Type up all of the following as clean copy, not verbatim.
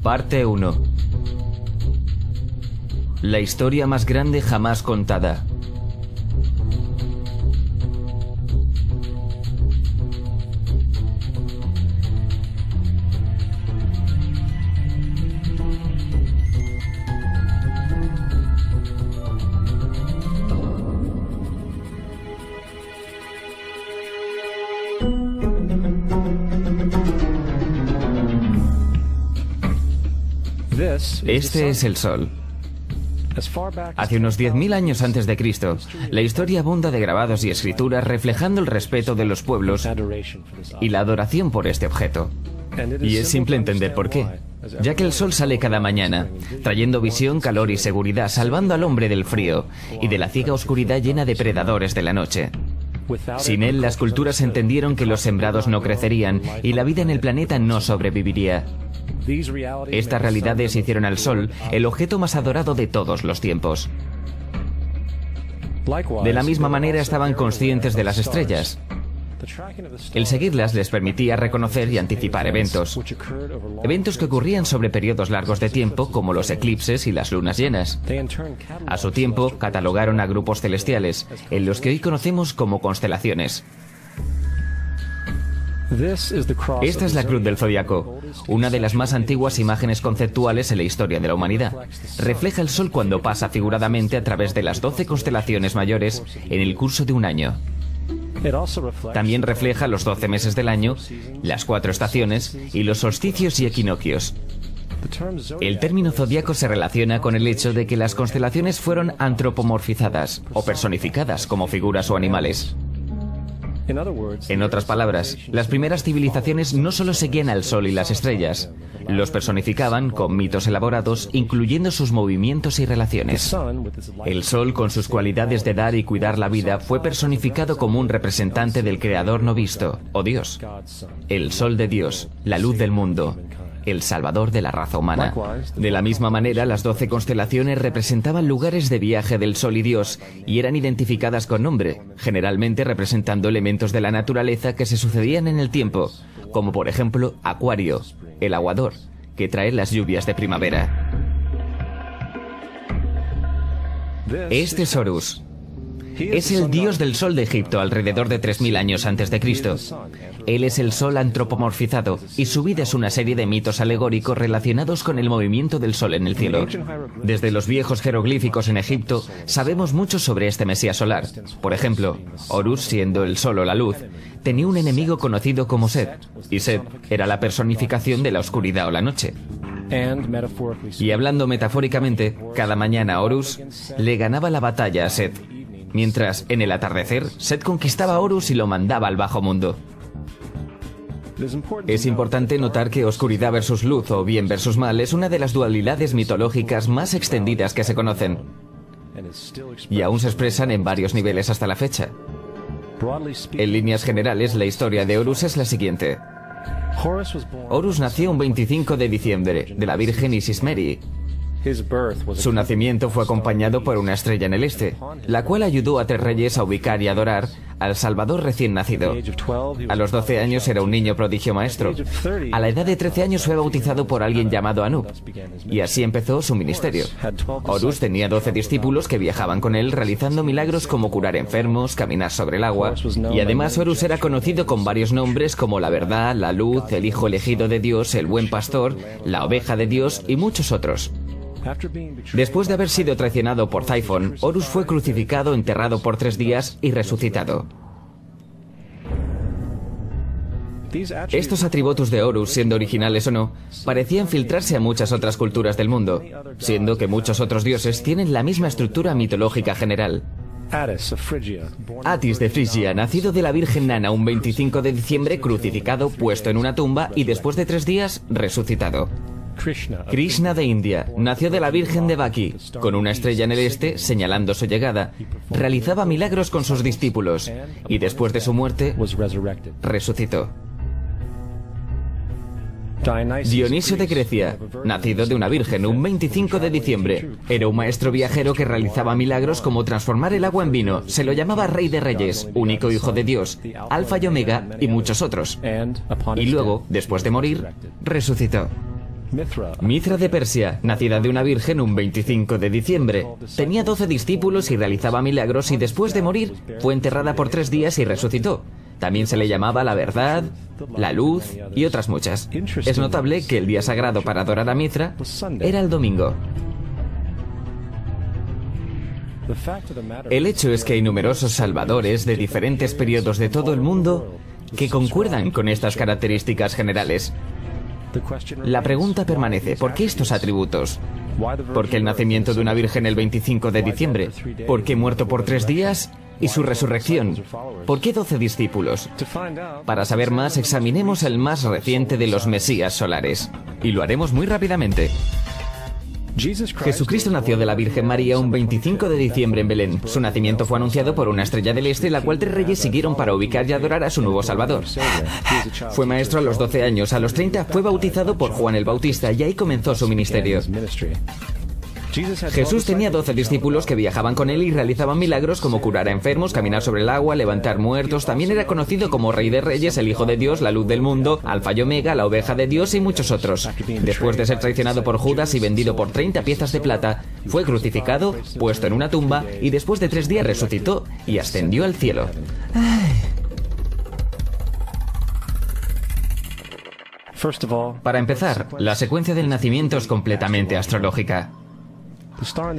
Parte 1. La historia más grande jamás contada. Este es el Sol. Hace unos 10.000 años antes de Cristo, la historia abunda de grabados y escrituras reflejando el respeto de los pueblos y la adoración por este objeto. Y es simple entender por qué, ya que el Sol sale cada mañana, trayendo visión, calor y seguridad, salvando al hombre del frío y de la ciega oscuridad llena de predadores de la noche. Sin él, las culturas entendieron que los sembrados no crecerían y la vida en el planeta no sobreviviría. Estas realidades hicieron al Sol el objeto más adorado de todos los tiempos. De la misma manera estaban conscientes de las estrellas. El seguirlas les permitía reconocer y anticipar eventos que ocurrían sobre periodos largos de tiempo, como los eclipses y las lunas llenas. A su tiempo, catalogaron a grupos celestiales, en los que hoy conocemos como constelaciones. Esta es la cruz del zodiaco, una de las más antiguas imágenes conceptuales en la historia de la humanidad. Refleja el Sol cuando pasa figuradamente a través de las 12 constelaciones mayores en el curso de un año. También refleja los 12 meses del año, las 4 estaciones y los solsticios y equinoccios. El término zodiaco se relaciona con el hecho de que las constelaciones fueron antropomorfizadas o personificadas como figuras o animales. En otras palabras, las primeras civilizaciones no solo seguían al Sol y las estrellas, los personificaban con mitos elaborados, incluyendo sus movimientos y relaciones. El Sol, con sus cualidades de dar y cuidar la vida, fue personificado como un representante del Creador no visto, o Dios. El Sol de Dios, la luz del mundo, el salvador de la raza humana. De la misma manera, las 12 constelaciones representaban lugares de viaje del Sol y Dios y eran identificadas con nombre, generalmente representando elementos de la naturaleza que se sucedían en el tiempo, como por ejemplo Acuario, el aguador, que trae las lluvias de primavera. Este es Horus. Es el dios del sol de Egipto alrededor de 3.000 años antes de Cristo. Él es el sol antropomorfizado y su vida es una serie de mitos alegóricos relacionados con el movimiento del sol en el cielo. Desde los viejos jeroglíficos en Egipto sabemos mucho sobre este mesías solar. Por ejemplo, Horus, siendo el sol o la luz, tenía un enemigo conocido como Set, y Set era la personificación de la oscuridad o la noche. Y hablando metafóricamente, cada mañana Horus le ganaba la batalla a Set, mientras en el atardecer Set conquistaba a Horus y lo mandaba al bajo mundo. Es importante notar que oscuridad versus luz o bien versus mal es una de las dualidades mitológicas más extendidas que se conocen, y aún se expresan en varios niveles hasta la fecha. En líneas generales, la historia de Horus es la siguiente. Horus nació un 25 de diciembre de la Virgen Isis Meri. Su nacimiento fue acompañado por una estrella en el este, la cual ayudó a 3 reyes a ubicar y adorar al Salvador recién nacido. A los 12 años era un niño prodigio maestro. A la edad de 13 años fue bautizado por alguien llamado Anub, y así empezó su ministerio. Horus tenía 12 discípulos que viajaban con él realizando milagros como curar enfermos, caminar sobre el agua, y además Horus era conocido con varios nombres como la verdad, la luz, el hijo elegido de Dios, el buen pastor, la oveja de Dios y muchos otros. Después de haber sido traicionado por Typhon, Horus fue crucificado, enterrado por 3 días y resucitado. Estos atributos de Horus, siendo originales o no, parecían filtrarse a muchas otras culturas del mundo, siendo que muchos otros dioses tienen la misma estructura mitológica general. Atis de Frigia, nacido de la Virgen Nana un 25 de diciembre, crucificado, puesto en una tumba y después de 3 días, resucitado. Krishna de India, nació de la Virgen de Baki, con una estrella en el este señalando su llegada. Realizaba milagros con sus discípulos y después de su muerte, resucitó. Dionisio de Grecia, nacido de una virgen un 25 de diciembre, era un maestro viajero que realizaba milagros como transformar el agua en vino. Se lo llamaba Rey de Reyes, único hijo de Dios, Alfa y Omega y muchos otros. Y luego, después de morir, resucitó. Mithra de Persia, nacida de una virgen un 25 de diciembre. Tenía 12 discípulos y realizaba milagros y después de morir fue enterrada por 3 días y resucitó. También se le llamaba la verdad, la luz y otras muchas. Es notable que el día sagrado para adorar a Mithra era el domingo. El hecho es que hay numerosos salvadores de diferentes periodos de todo el mundo que concuerdan con estas características generales. La pregunta permanece, ¿por qué estos atributos? ¿Por qué el nacimiento de una virgen el 25 de diciembre? ¿Por qué muerto por 3 días? ¿Y su resurrección? ¿Por qué 12 discípulos? Para saber más, examinemos el más reciente de los Mesías solares. Y lo haremos muy rápidamente. Jesucristo nació de la Virgen María un 25 de diciembre en Belén. Su nacimiento fue anunciado por una estrella del este, la cual 3 reyes siguieron para ubicar y adorar a su nuevo Salvador. Fue maestro a los 12 años, a los 30 fue bautizado por Juan el Bautista y ahí comenzó su ministerio. Jesús tenía 12 discípulos que viajaban con él y realizaban milagros como curar a enfermos, caminar sobre el agua, levantar muertos. También era conocido como Rey de Reyes, el Hijo de Dios, la Luz del Mundo, Alfa y Omega, la Oveja de Dios y muchos otros. Después de ser traicionado por Judas y vendido por 30 piezas de plata, fue crucificado, puesto en una tumba y después de 3 días resucitó y ascendió al cielo. Para empezar, la secuencia del nacimiento es completamente astrológica.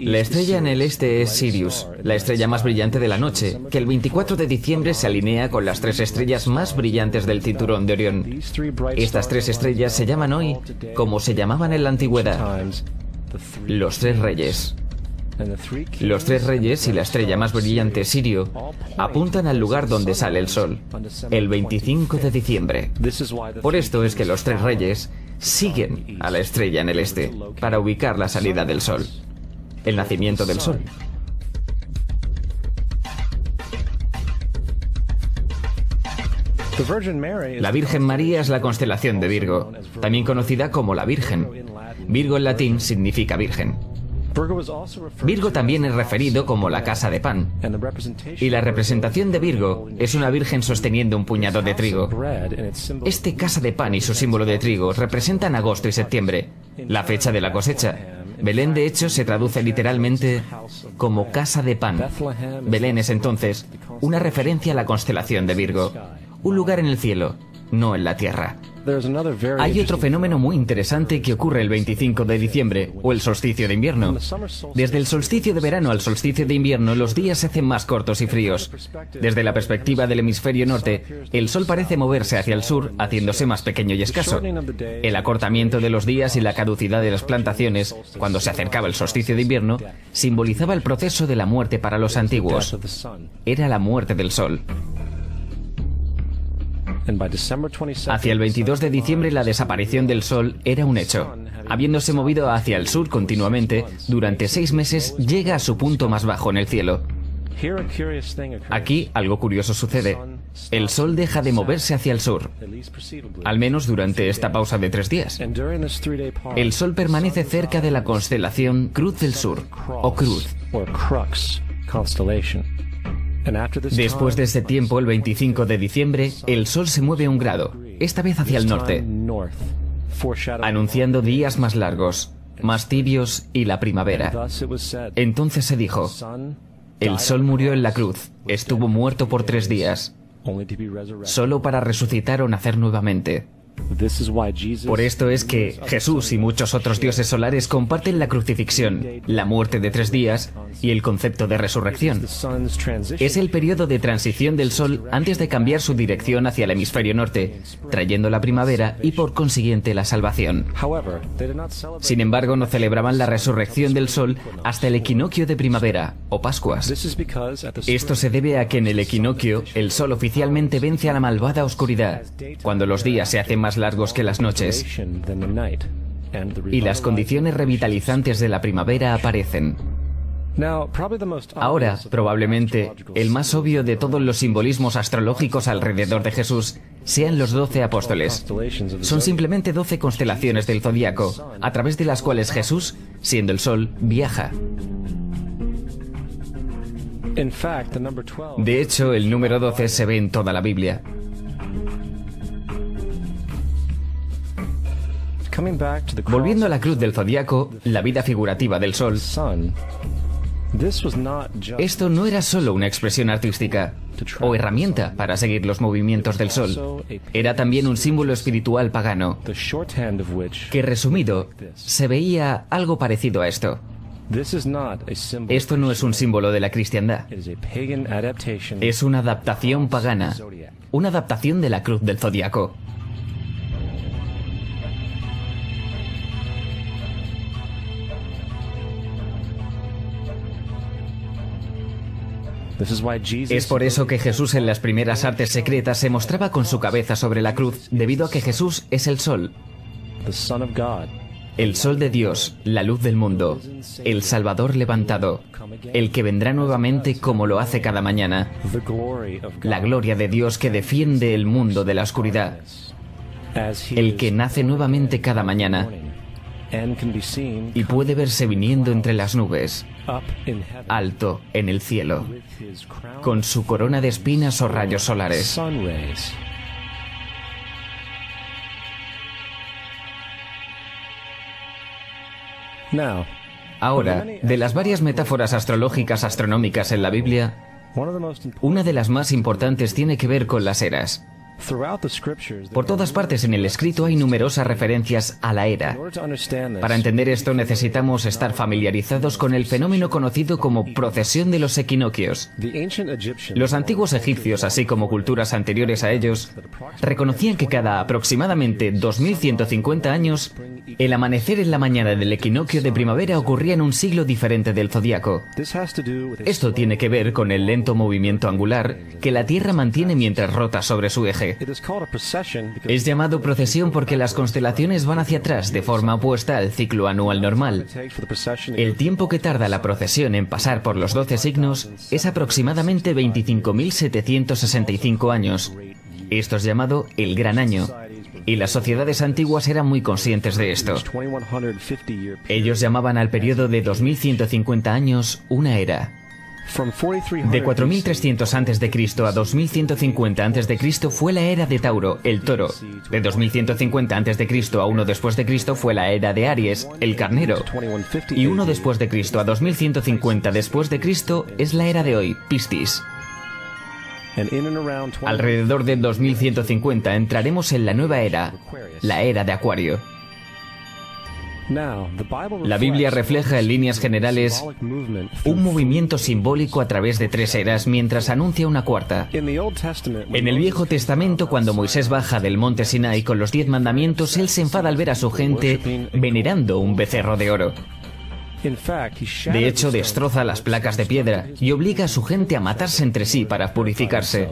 La estrella en el este es Sirius, la estrella más brillante de la noche, que el 24 de diciembre se alinea con las 3 estrellas más brillantes del cinturón de Orión. Estas 3 estrellas se llaman hoy como se llamaban en la antigüedad, los 3 reyes. Los 3 reyes y la estrella más brillante, Sirio, apuntan al lugar donde sale el sol, el 25 de diciembre. Por esto es que los 3 reyes siguen a la estrella en el este, para ubicar la salida del sol, el nacimiento del sol. La Virgen María es la constelación de Virgo, también conocida como la Virgen. Virgo en latín significa virgen. Virgo también es referido como la casa de pan. Y la representación de Virgo es una virgen sosteniendo un puñado de trigo. Este casa de pan y su símbolo de trigo representan agosto y septiembre, la fecha de la cosecha. Belén, de hecho, se traduce literalmente como casa de pan. Belén es entonces una referencia a la constelación de Virgo, un lugar en el cielo, no en la tierra. Hay otro fenómeno muy interesante que ocurre el 25 de diciembre, o el solsticio de invierno. Desde el solsticio de verano al solsticio de invierno, los días se hacen más cortos y fríos. Desde la perspectiva del hemisferio norte, el sol parece moverse hacia el sur, haciéndose más pequeño y escaso. El acortamiento de los días y la caducidad de las plantaciones, cuando se acercaba el solsticio de invierno, simbolizaba el proceso de la muerte para los antiguos. Era la muerte del sol. Hacia el 22 de diciembre la desaparición del sol era un hecho. Habiéndose movido hacia el sur continuamente, durante 6 meses llega a su punto más bajo en el cielo. Aquí algo curioso sucede. El sol deja de moverse hacia el sur, al menos durante esta pausa de 3 días. El sol permanece cerca de la constelación Cruz del Sur, o Cruz. Después de ese tiempo, el 25 de diciembre, el sol se mueve 1 grado, esta vez hacia el norte, anunciando días más largos, más tibios y la primavera. Entonces se dijo, el sol murió en la cruz, estuvo muerto por 3 días, solo para resucitar o nacer nuevamente. Por esto es que Jesús y muchos otros dioses solares comparten la crucifixión, la muerte de 3 días y el concepto de resurrección. Es el periodo de transición del sol antes de cambiar su dirección hacia el hemisferio norte, trayendo la primavera y por consiguiente la salvación. Sin embargo, no celebraban la resurrección del sol hasta el equinoccio de primavera o Pascuas. Esto se debe a que en el equinoccio el sol oficialmente vence a la malvada oscuridad, cuando los días se hacen más largos que las noches y las condiciones revitalizantes de la primavera aparecen. Ahora, probablemente, el más obvio de todos los simbolismos astrológicos alrededor de Jesús sean los 12 apóstoles. Son simplemente 12 constelaciones del zodiaco, a través de las cuales Jesús, siendo el sol, viaja. De hecho, el número 12 se ve en toda la Biblia. Volviendo a la cruz del zodiaco, la vida figurativa del sol, esto no era solo una expresión artística o herramienta para seguir los movimientos del sol. Era también un símbolo espiritual pagano, que resumido, se veía algo parecido a esto. Esto no es un símbolo de la cristiandad. Es una adaptación pagana, una adaptación de la cruz del zodiaco. Es por eso que Jesús en las primeras artes secretas se mostraba con su cabeza sobre la cruz, debido a que Jesús es el sol. El sol de Dios, la luz del mundo, el Salvador levantado, el que vendrá nuevamente como lo hace cada mañana. La gloria de Dios que defiende el mundo de la oscuridad, el que nace nuevamente cada mañana y puede verse viniendo entre las nubes, alto en el cielo, con su corona de espinas o rayos solares. Ahora, de las varias metáforas astrológicas astronómicas en la Biblia, una de las más importantes tiene que ver con las eras. Por todas partes en el escrito hay numerosas referencias a la era. Para entender esto necesitamos estar familiarizados con el fenómeno conocido como procesión de los equinoccios. Los antiguos egipcios, así como culturas anteriores a ellos, reconocían que cada aproximadamente 2150 años, el amanecer en la mañana del equinoccio de primavera ocurría en un siglo diferente del zodiaco. Esto tiene que ver con el lento movimiento angular que la Tierra mantiene mientras rota sobre su eje. Es llamado procesión porque las constelaciones van hacia atrás de forma opuesta al ciclo anual normal. El tiempo que tarda la procesión en pasar por los 12 signos es aproximadamente 25.765 años. Esto es llamado el Gran Año, y las sociedades antiguas eran muy conscientes de esto. Ellos llamaban al periodo de 2150 años una era. De 4300 a.C. a 2150 a.C. fue la era de Tauro, el toro. De 2150 a.C. a 1 después de Cristo fue la era de Aries, el carnero. Y 1 después de Cristo a 2150 después de Cristo es la era de hoy, Piscis. Alrededor de 2150 entraremos en la nueva era, la era de Acuario. La Biblia refleja en líneas generales un movimiento simbólico a través de 3 eras mientras anuncia una cuarta. En el Viejo Testamento, cuando Moisés baja del monte Sinai con los 10 mandamientos, él se enfada al ver a su gente venerando un becerro de oro. De hecho, destroza las placas de piedra y obliga a su gente a matarse entre sí para purificarse.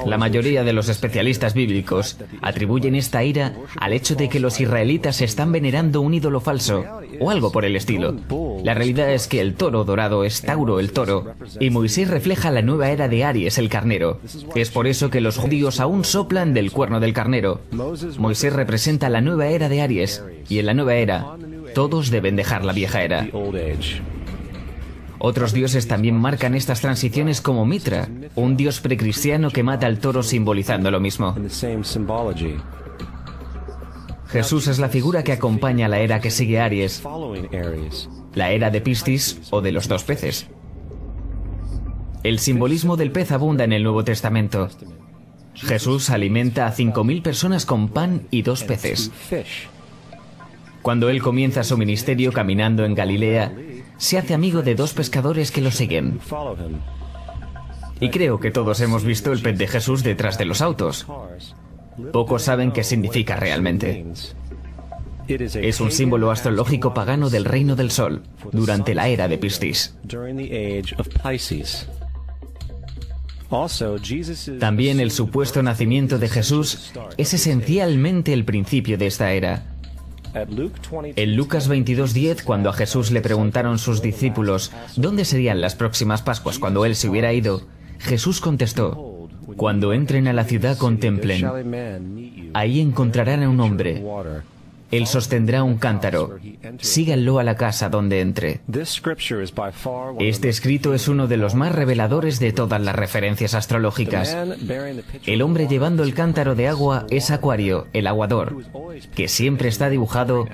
La mayoría de los especialistas bíblicos atribuyen esta ira al hecho de que los israelitas están venerando un ídolo falso, o algo por el estilo. La realidad es que el toro dorado es Tauro, el toro, y Moisés refleja la nueva era de Aries, el carnero. Es por eso que los judíos aún soplan del cuerno del carnero. Moisés representa la nueva era de Aries, y en la nueva era, todos deben dejar la vieja era. Otros dioses también marcan estas transiciones como Mitra, un dios precristiano que mata al toro simbolizando lo mismo. Jesús es la figura que acompaña a la era que sigue a Aries, la era de Piscis o de los 2 peces. El simbolismo del pez abunda en el Nuevo Testamento. Jesús alimenta a 5.000 personas con pan y 2 peces. Cuando él comienza su ministerio caminando en Galilea, se hace amigo de 2 pescadores que lo siguen. Y creo que todos hemos visto el pez de Jesús detrás de los autos. Pocos saben qué significa realmente. Es un símbolo astrológico pagano del reino del sol, durante la era de Piscis. También el supuesto nacimiento de Jesús es esencialmente el principio de esta era. En Lucas 22:10, cuando a Jesús le preguntaron sus discípulos dónde serían las próximas Pascuas cuando él se hubiera ido, Jesús contestó: cuando entren a la ciudad contemplen, ahí encontrarán a un hombre Él sostendrá un cántaro. Síganlo a la casa donde entre. Este escrito es uno de los más reveladores de todas las referencias astrológicas. El hombre llevando el cántaro de agua es Acuario, el aguador, que siempre está dibujado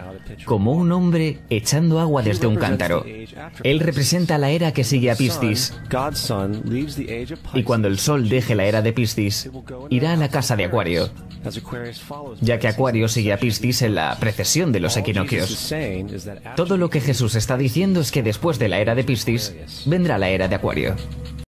como un hombre echando agua desde un cántaro. Él representa la era que sigue a Piscis. Y cuando el Sol deje la era de Piscis, irá a la casa de Acuario, ya que Acuario sigue a Piscis en la precesión de los equinoccios. Todo lo que Jesús está diciendo es que después de la era de Piscis, vendrá la era de Acuario.